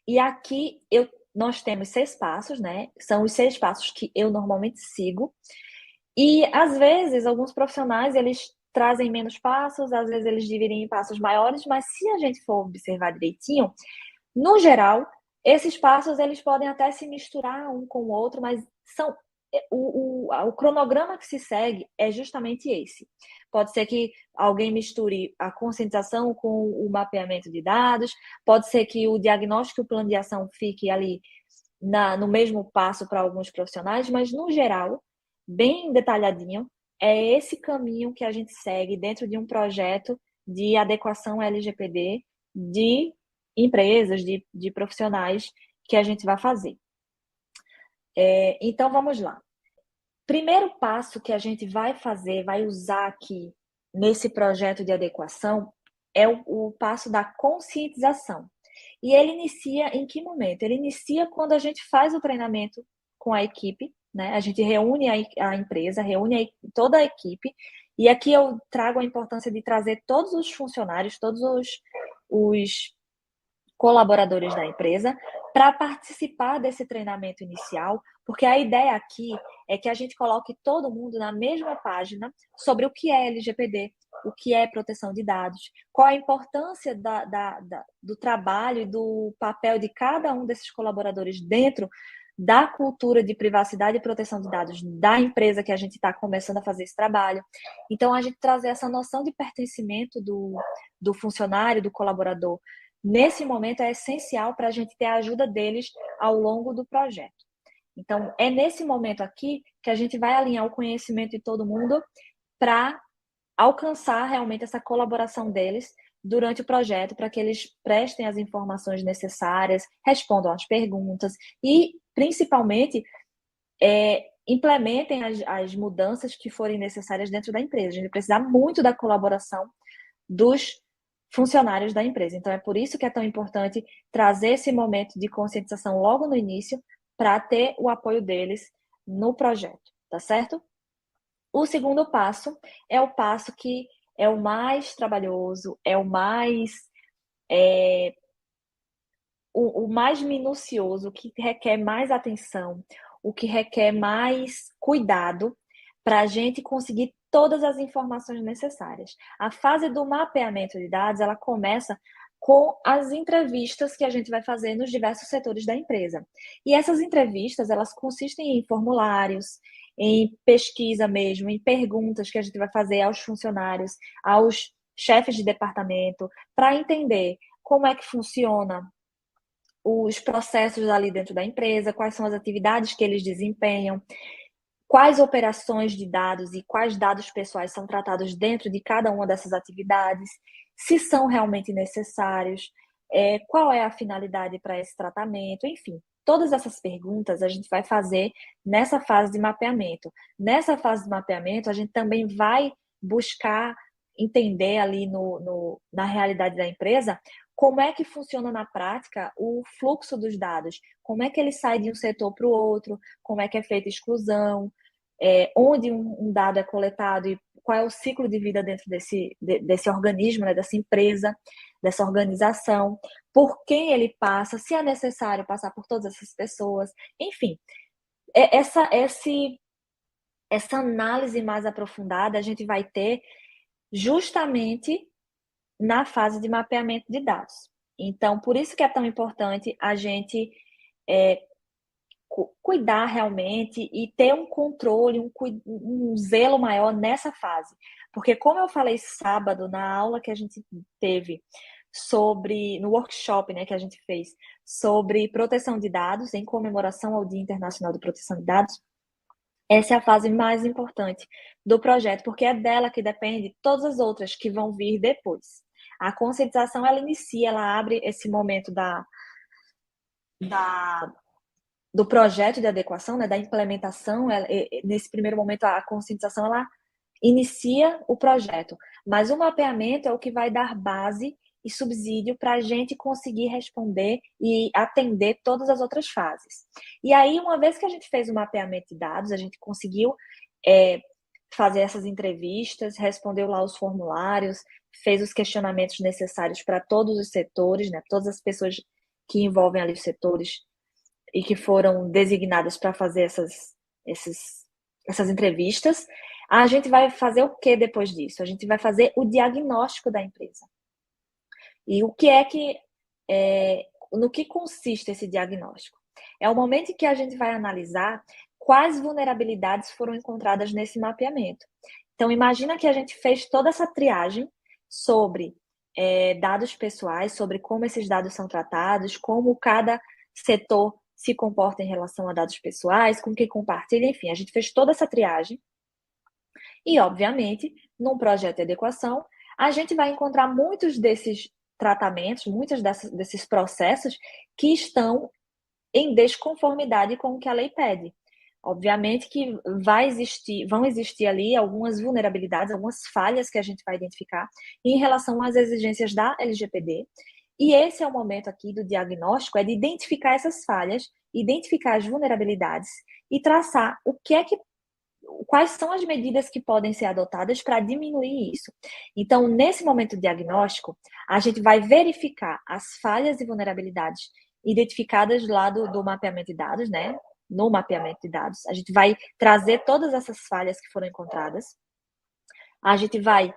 E aqui nós temos 6 passos, né? São os 6 passos que eu normalmente sigo. E às vezes alguns profissionais eles trazem menos passos, às vezes eles dividem em passos maiores, mas se a gente for observar direitinho, no geral, esses passos eles podem até se misturar um com o outro, mas são o cronograma que se segue é justamente esse. Pode ser que alguém misture a conscientização com o mapeamento de dados, pode ser que o diagnóstico e o plano de ação fique ali no mesmo passo para alguns profissionais, mas no geral, bem detalhadinho, é esse caminho que a gente segue dentro de um projeto de adequação LGPD de empresas, de profissionais que a gente vai fazer. Então, vamos lá. Primeiro passo que a gente vai fazer, vai usar aqui nesse projeto de adequação, é o passo da conscientização. E ele inicia em que momento? Ele inicia quando a gente faz o treinamento com a equipe, né? A gente reúne a empresa, reúne toda a equipe, e aqui eu trago a importância de trazer todos os funcionários, todos os colaboradores da empresa para participar desse treinamento inicial, porque a ideia aqui é que a gente coloque todo mundo na mesma página sobre o que é LGPD, o que é proteção de dados, qual a importância do trabalho e do papel de cada um desses colaboradores dentro da cultura de privacidade e proteção de dados da empresa que a gente está começando a fazer esse trabalho. Então, a gente trazer essa noção de pertencimento do funcionário, do colaborador, nesse momento é essencial para a gente ter a ajuda deles ao longo do projeto. Então, é nesse momento aqui que a gente vai alinhar o conhecimento de todo mundo para alcançar realmente essa colaboração deles durante o projeto, para que eles prestem as informações necessárias, respondam às perguntas e, principalmente, implementem as mudanças que forem necessárias dentro da empresa. A gente precisa muito da colaboração dos funcionários da empresa. Então, é por isso que é tão importante trazer esse momento de conscientização logo no início, para ter o apoio deles no projeto, tá certo? O segundo passo é o passo que é o mais trabalhoso, é o mais minucioso, o que requer mais atenção, o que requer mais cuidado para a gente conseguir todas as informações necessárias. A fase do mapeamento de dados, ela começa com as entrevistas que a gente vai fazer nos diversos setores da empresa. E essas entrevistas, elas consistem em formulários, em pesquisa mesmo, em perguntas que a gente vai fazer aos funcionários, aos chefes de departamento, para entender como é que funciona os processos ali dentro da empresa, quais são as atividades que eles desempenham, quais operações de dados e quais dados pessoais são tratados dentro de cada uma dessas atividades, se são realmente necessários, qual é a finalidade para esse tratamento, enfim. Todas essas perguntas a gente vai fazer nessa fase de mapeamento. Nessa fase de mapeamento, a gente também vai buscar entender ali na realidade da empresa como é que funciona na prática o fluxo dos dados, como é que ele sai de um setor para o outro, como é que é feita a exclusão, onde um dado é coletado e qual é o ciclo de vida dentro desse organismo, né, dessa empresa, dessa organização, por quem ele passa, se é necessário passar por todas essas pessoas, enfim. Essa análise mais aprofundada a gente vai ter justamente na fase de mapeamento de dados. Então, por isso que é tão importante a gente cuidar realmente e ter um controle, um zelo maior nessa fase. Porque, como eu falei sábado, na aula que a gente teve no workshop, né, que a gente fez sobre proteção de dados, em comemoração ao Dia Internacional de Proteção de Dados, essa é a fase mais importante do projeto, porque é dela que depende todas as outras que vão vir depois. A conscientização, ela inicia, ela abre esse momento da do projeto de adequação, né, da implementação. Nesse primeiro momento, a conscientização ela inicia o projeto, mas o mapeamento é o que vai dar base e subsídio para a gente conseguir responder e atender todas as outras fases. E aí, uma vez que a gente fez o mapeamento de dados, a gente conseguiu fazer essas entrevistas, respondeu lá os formulários, fez os questionamentos necessários para todos os setores, né, todas as pessoas que envolvem ali os setores e que foram designadas para fazer essas entrevistas. A gente vai fazer o que depois disso? A gente vai fazer o diagnóstico da empresa. E o que no que consiste esse diagnóstico? É o momento em que a gente vai analisar quais vulnerabilidades foram encontradas nesse mapeamento. Então, imagina que a gente fez toda essa triagem sobre dados pessoais, sobre como esses dados são tratados, como cada setor se comporta em relação a dados pessoais, com que compartilha, enfim, a gente fez toda essa triagem. E, obviamente, num projeto de adequação, a gente vai encontrar muitos desses tratamentos, muitos desses processos que estão em desconformidade com o que a lei pede. Obviamente que vão existir ali algumas vulnerabilidades, algumas falhas que a gente vai identificar em relação às exigências da LGPD. E esse é o momento aqui do diagnóstico, é de identificar essas falhas, identificar as vulnerabilidades e traçar quais são as medidas que podem ser adotadas para diminuir isso. Então, nesse momento diagnóstico, a gente vai verificar as falhas e vulnerabilidades identificadas lá do mapeamento de dados, né? No mapeamento de dados. A gente vai trazer todas essas falhas que foram encontradas. A gente vai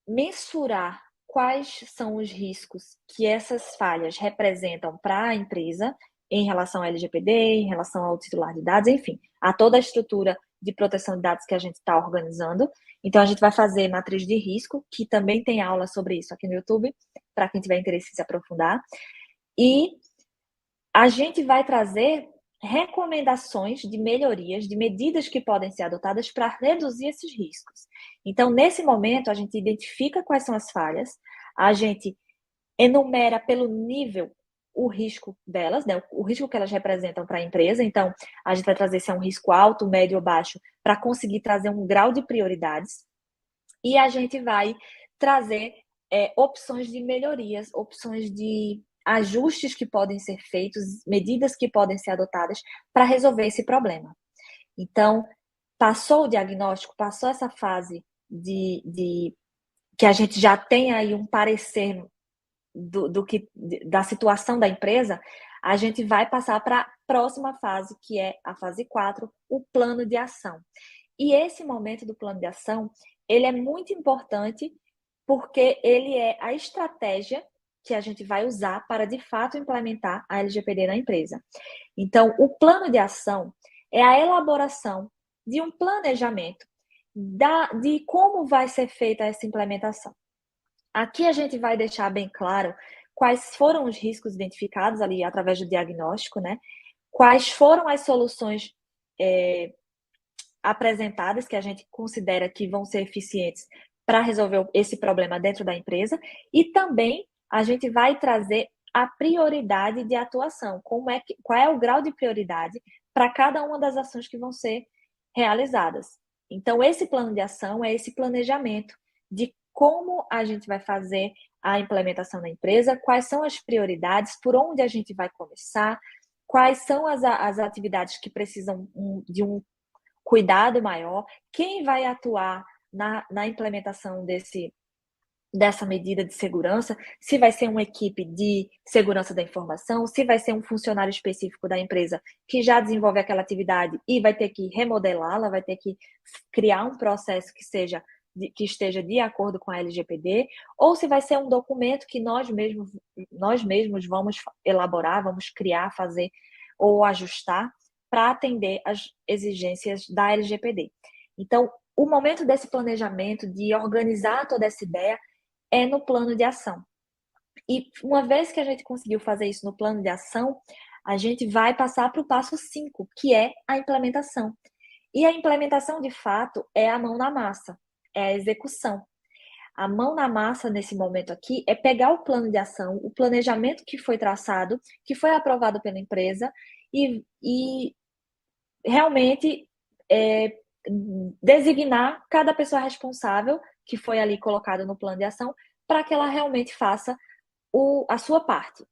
mensurar quais são os riscos que essas falhas representam para a empresa em relação ao LGPD, em relação ao titular de dados, enfim, a toda a estrutura de proteção de dados que a gente está organizando. Então, a gente vai fazer matriz de risco, que também tem aula sobre isso aqui no YouTube, para quem tiver interesse em se aprofundar. E a gente vai trazer recomendações de melhorias, de medidas que podem ser adotadas para reduzir esses riscos. Então, nesse momento, a gente identifica quais são as falhas, a gente enumera pelo nível o risco delas, né, o risco que elas representam para a empresa. Então, a gente vai trazer se é um risco alto, médio ou baixo, para conseguir trazer um grau de prioridades. E a gente vai trazer opções de melhorias, opções de ajustes que podem ser feitos, medidas que podem ser adotadas para resolver esse problema. Então, passou o diagnóstico, passou essa fase que a gente já tem aí um parecer da situação da empresa, a gente vai passar para a próxima fase, que é a fase 4, o plano de ação. E esse momento do plano de ação, ele é muito importante porque ele é a estratégia que a gente vai usar para, de fato, implementar a LGPD na empresa. Então, o plano de ação é a elaboração de um planejamento de como vai ser feita essa implementação. Aqui a gente vai deixar bem claro quais foram os riscos identificados ali através do diagnóstico, né? Quais foram as soluções apresentadas que a gente considera que vão ser eficientes para resolver esse problema dentro da empresa, e também a gente vai trazer a prioridade de atuação, qual é o grau de prioridade para cada uma das ações que vão ser realizadas. Então, esse plano de ação é esse planejamento de como a gente vai fazer a implementação na empresa, quais são as prioridades, por onde a gente vai começar, quais são as atividades que precisam de um cuidado maior, quem vai atuar na implementação dessa medida de segurança, se vai ser uma equipe de segurança da informação, se vai ser um funcionário específico da empresa que já desenvolve aquela atividade e vai ter que remodelá-la, vai ter que criar um processo que esteja de acordo com a LGPD, ou se vai ser um documento que nós mesmos vamos elaborar, vamos criar, fazer ou ajustar para atender às exigências da LGPD. Então, o momento desse planejamento, de organizar toda essa ideia, é no plano de ação. E uma vez que a gente conseguiu fazer isso no plano de ação, a gente vai passar para o passo 5, que é a implementação. E a implementação, de fato, é a mão na massa, é a execução. A mão na massa, nesse momento aqui, é pegar o plano de ação, o planejamento que foi traçado, que foi aprovado pela empresa, e realmente designar cada pessoa responsável que foi ali colocada no plano de ação para que ela realmente faça a sua parte.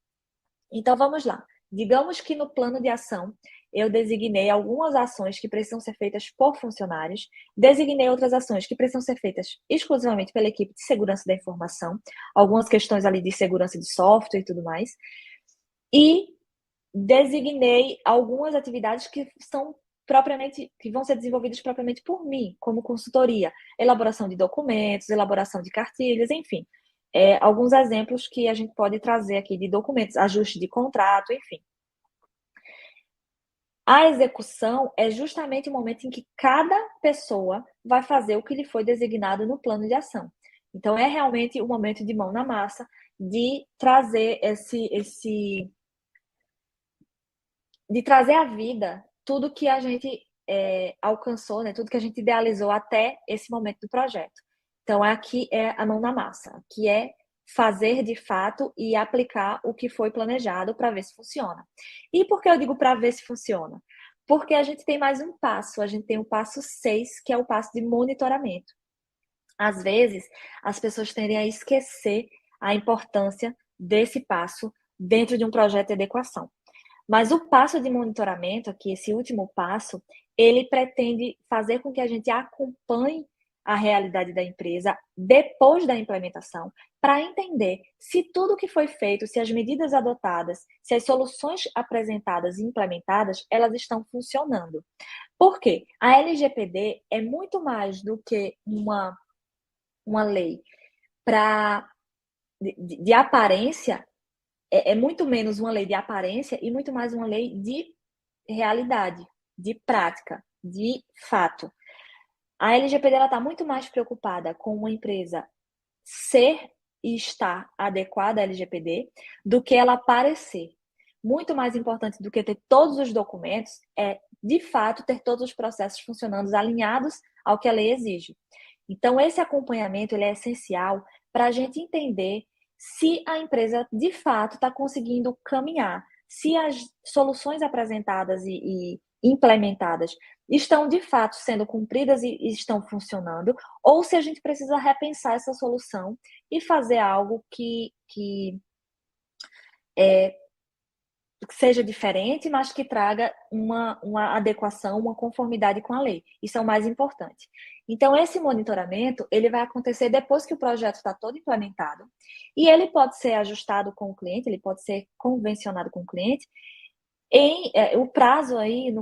Então, vamos lá. Digamos que no plano de ação eu designei algumas ações que precisam ser feitas por funcionários, designei outras ações que precisam ser feitas exclusivamente pela equipe de segurança da informação, algumas questões ali de segurança de software e tudo mais, e designei algumas atividades que vão ser desenvolvidas propriamente por mim, como consultoria, elaboração de documentos, elaboração de cartilhas, enfim. Alguns exemplos que a gente pode trazer aqui de documentos, ajuste de contrato, enfim. A execução é justamente o momento em que cada pessoa vai fazer o que lhe foi designado no plano de ação. Então, é realmente o momento de mão na massa, de trazer de trazer à vida tudo que a gente alcançou, né? Tudo que a gente idealizou até esse momento do projeto. Então, aqui é a mão na massa, que é fazer de fato e aplicar o que foi planejado para ver se funciona. E por que eu digo para ver se funciona? Porque a gente tem mais um passo, a gente tem o passo 6, que é o passo de monitoramento. Às vezes, as pessoas tendem a esquecer a importância desse passo dentro de um projeto de adequação. Mas o passo de monitoramento, aqui, esse último passo, ele pretende fazer com que a gente acompanhe a realidade da empresa depois da implementação, para entender se tudo que foi feito, se as medidas adotadas, se as soluções apresentadas e implementadas, elas estão funcionando. Por quê? A LGPD é muito mais do que uma lei de aparência, é muito menos uma lei de aparência e muito mais uma lei de realidade, de prática, de fato. A LGPD está muito mais preocupada com uma empresa ser e estar adequada à LGPD do que ela parecer. Muito mais importante do que ter todos os documentos é, de fato, ter todos os processos funcionando alinhados ao que a lei exige. Então, esse acompanhamento ele é essencial para a gente entender se a empresa, de fato, está conseguindo caminhar, se as soluções apresentadas e implementadas estão, de fato, sendo cumpridas e estão funcionando, ou se a gente precisa repensar essa solução e fazer algo que seja diferente, mas que traga uma adequação, uma conformidade com a lei. Isso é o mais importante. Então, esse monitoramento, ele vai acontecer depois que o projeto está todo implementado, e ele pode ser ajustado com o cliente, ele pode ser convencionado com o cliente. O prazo aí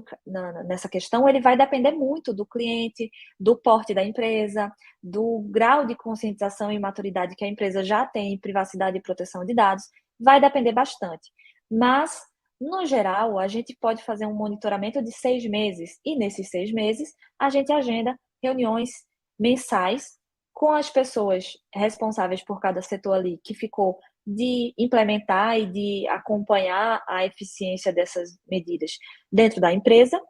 nessa questão, ele vai depender muito do cliente, do porte da empresa, do grau de conscientização e maturidade que a empresa já tem em privacidade e proteção de dados, vai depender bastante. Mas, no geral, a gente pode fazer um monitoramento de 6 meses, e nesses 6 meses, a gente agenda reuniões mensais com as pessoas responsáveis por cada setor ali, que ficou de implementar e de acompanhar a eficiência dessas medidas dentro da empresa.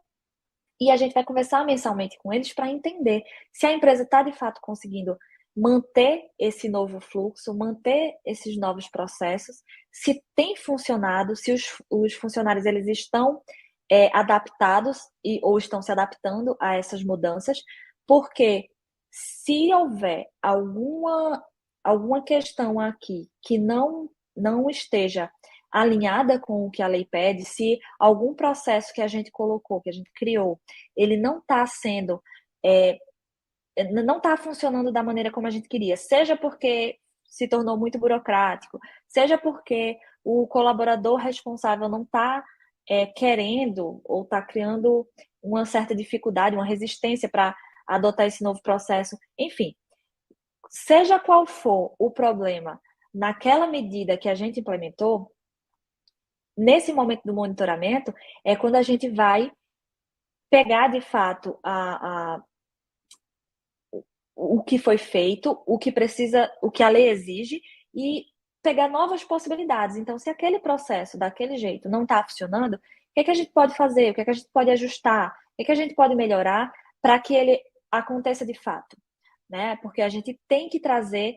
E a gente vai conversar mensalmente com eles para entender se a empresa está de fato conseguindo manter esse novo fluxo, manter esses novos processos, se tem funcionado, se os funcionários eles estão adaptados ou estão se adaptando a essas mudanças, porque se houver alguma questão aqui que não esteja alinhada com o que a lei pede, se algum processo que a gente colocou, que a gente criou, ele não está sendo, não está funcionando da maneira como a gente queria, seja porque se tornou muito burocrático, seja porque o colaborador responsável não está querendo ou está criando uma certa dificuldade, uma resistência para adotar esse novo processo, enfim, seja qual for o problema naquela medida que a gente implementou, nesse momento do monitoramento, é quando a gente vai pegar de fato o que foi feito, o que precisa, o que a lei exige e pegar novas possibilidades. Então, se aquele processo daquele jeito não está funcionando, o que a gente pode fazer? O que a gente pode ajustar? O que a gente pode melhorar para que ele aconteça de fato? Né? Porque a gente tem que trazer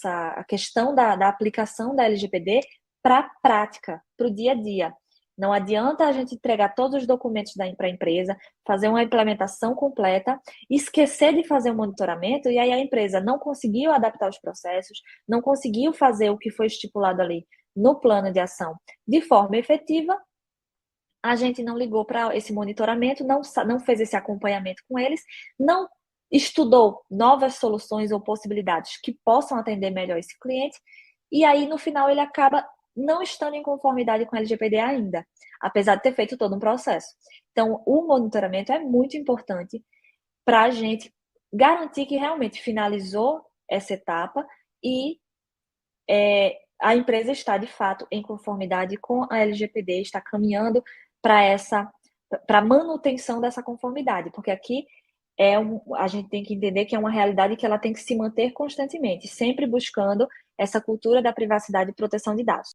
a questão da aplicação da LGPD para a prática, para o dia a dia. Não adianta a gente entregar todos os documentos para a empresa, fazer uma implementação completa, esquecer de fazer o monitoramento e aí a empresa não conseguiu adaptar os processos, não conseguiu fazer o que foi estipulado ali no plano de ação de forma efetiva a gente não ligou para esse monitoramento, não fez esse acompanhamento com eles, não estudou novas soluções ou possibilidades que possam atender melhor esse cliente, e aí no final ele acaba não estando em conformidade com a LGPD ainda, apesar de ter feito todo um processo. Então, o monitoramento é muito importante para a gente garantir que realmente finalizou essa etapa e a empresa está de fato em conformidade com a LGPD, está caminhando para a manutenção dessa conformidade, porque aqui a gente tem que entender que é uma realidade que ela tem que se manter constantemente, sempre buscando essa cultura da privacidade e proteção de dados.